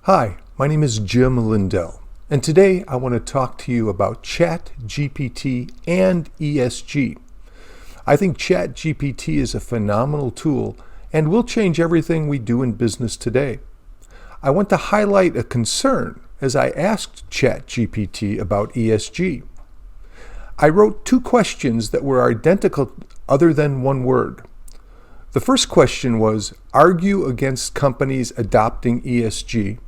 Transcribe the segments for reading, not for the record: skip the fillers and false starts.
Hi, my name is Jim Lindell, and today I want to talk to you about ChatGPT and ESG. I think ChatGPT is a phenomenal tool and will change everything we do in business today. I want to highlight a concern as I asked ChatGPT about ESG. I wrote two questions that were identical other than one word. The first question was, argue against companies adopting ESG.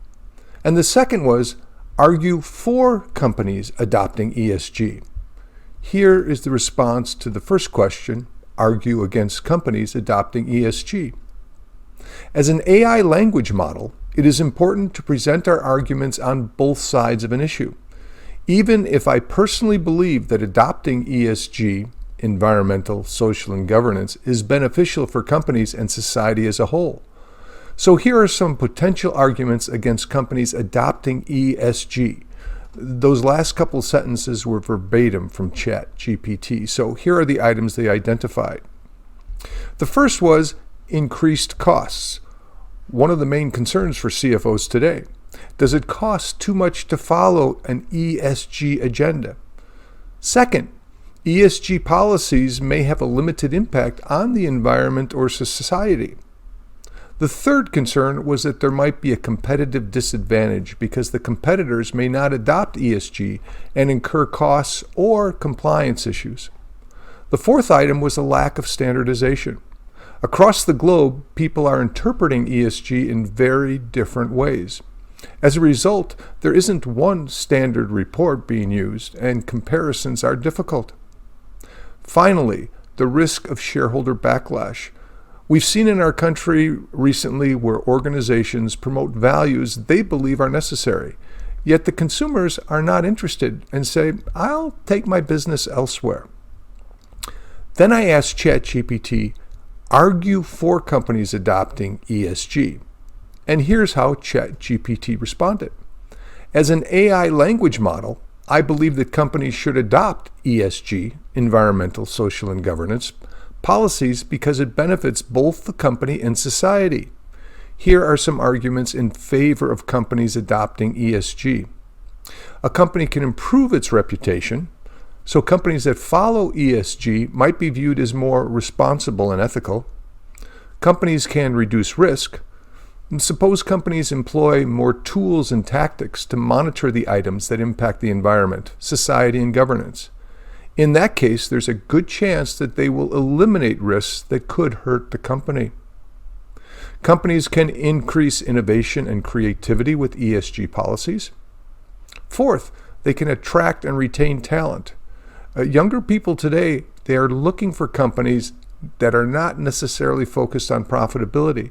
And the second was, argue for companies adopting ESG. Here is the response to the first question, argue against companies adopting ESG. As an AI language model, it is important to present our arguments on both sides of an issue. Even if I personally believe that adopting ESG, environmental, social, and governance, is beneficial for companies and society as a whole. So here are some potential arguments against companies adopting ESG. Those last couple sentences were verbatim from ChatGPT, so here are the items they identified. The first was increased costs. One of the main concerns for CFOs today. Does it cost too much to follow an ESG agenda? Second, ESG policies may have a limited impact on the environment or society. The third concern was that there might be a competitive disadvantage because the competitors may not adopt ESG and incur costs or compliance issues. The fourth item was a lack of standardization. Across the globe, people are interpreting ESG in very different ways. As a result, there isn't one standard report being used, and comparisons are difficult. Finally, the risk of shareholder backlash. We've seen in our country recently where organizations promote values they believe are necessary, yet the consumers are not interested and say, I'll take my business elsewhere. Then I asked ChatGPT, argue for companies adopting ESG. And here's how ChatGPT responded. As an AI language model, I believe that companies should adopt ESG, environmental, social, and governance, policies because it benefits both the company and society. Here are some arguments in favor of companies adopting ESG. A company can improve its reputation, so companies that follow ESG might be viewed as more responsible and ethical. Companies can reduce risk. Suppose companies employ more tools and tactics to monitor the items that impact the environment, society, and governance. In that case, there's a good chance that they will eliminate risks that could hurt the company. Companies can increase innovation and creativity with ESG policies. Fourth, they can attract and retain talent. Younger people today, they are looking for companies that are not necessarily focused on profitability.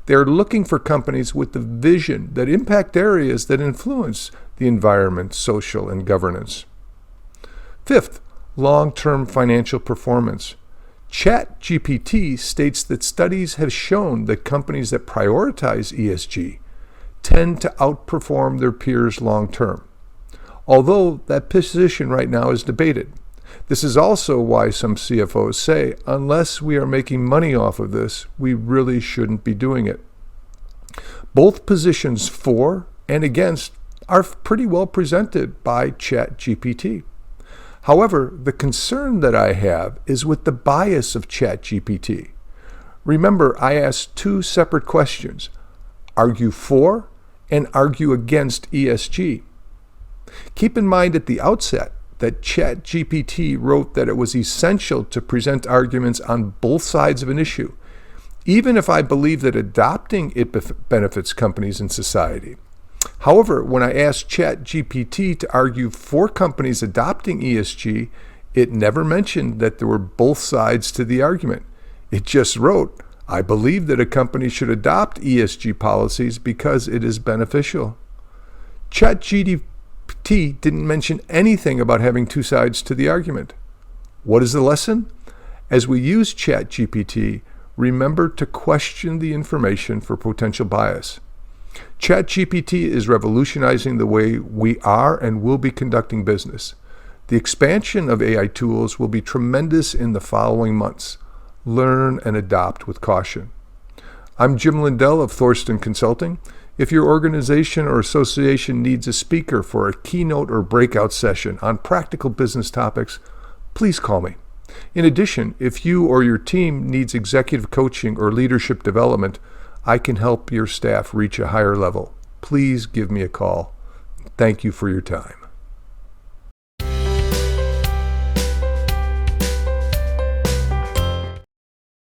They're looking for companies with the vision that impact areas that influence the environment, social, and governance. Fifth, long-term financial performance. ChatGPT states that studies have shown that companies that prioritize ESG tend to outperform their peers long-term, although that position right now is debated. This is also why some CFOs say, unless we are making money off of this, we really shouldn't be doing it. Both positions for and against are pretty well presented by ChatGPT. However, the concern that I have is with the bias of ChatGPT. Remember, I asked two separate questions, argue for and argue against ESG. Keep in mind at the outset that ChatGPT wrote that it was essential to present arguments on both sides of an issue, even if I believe that adopting it benefits companies and society. However, when I asked ChatGPT to argue for companies adopting ESG, it never mentioned that there were both sides to the argument. It just wrote, I believe that a company should adopt ESG policies because it is beneficial. ChatGPT didn't mention anything about having two sides to the argument. What is the lesson? As we use ChatGPT, remember to question the information for potential bias. ChatGPT is revolutionizing the way we are and will be conducting business. The expansion of AI tools will be tremendous in the following months. Learn and adopt with caution. I'm Jim Lindell of Thorsten Consulting. If your organization or association needs a speaker for a keynote or breakout session on practical business topics, please call me. In addition, if you or your team needs executive coaching or leadership development, I can help your staff reach a higher level. Please give me a call. Thank you for your time.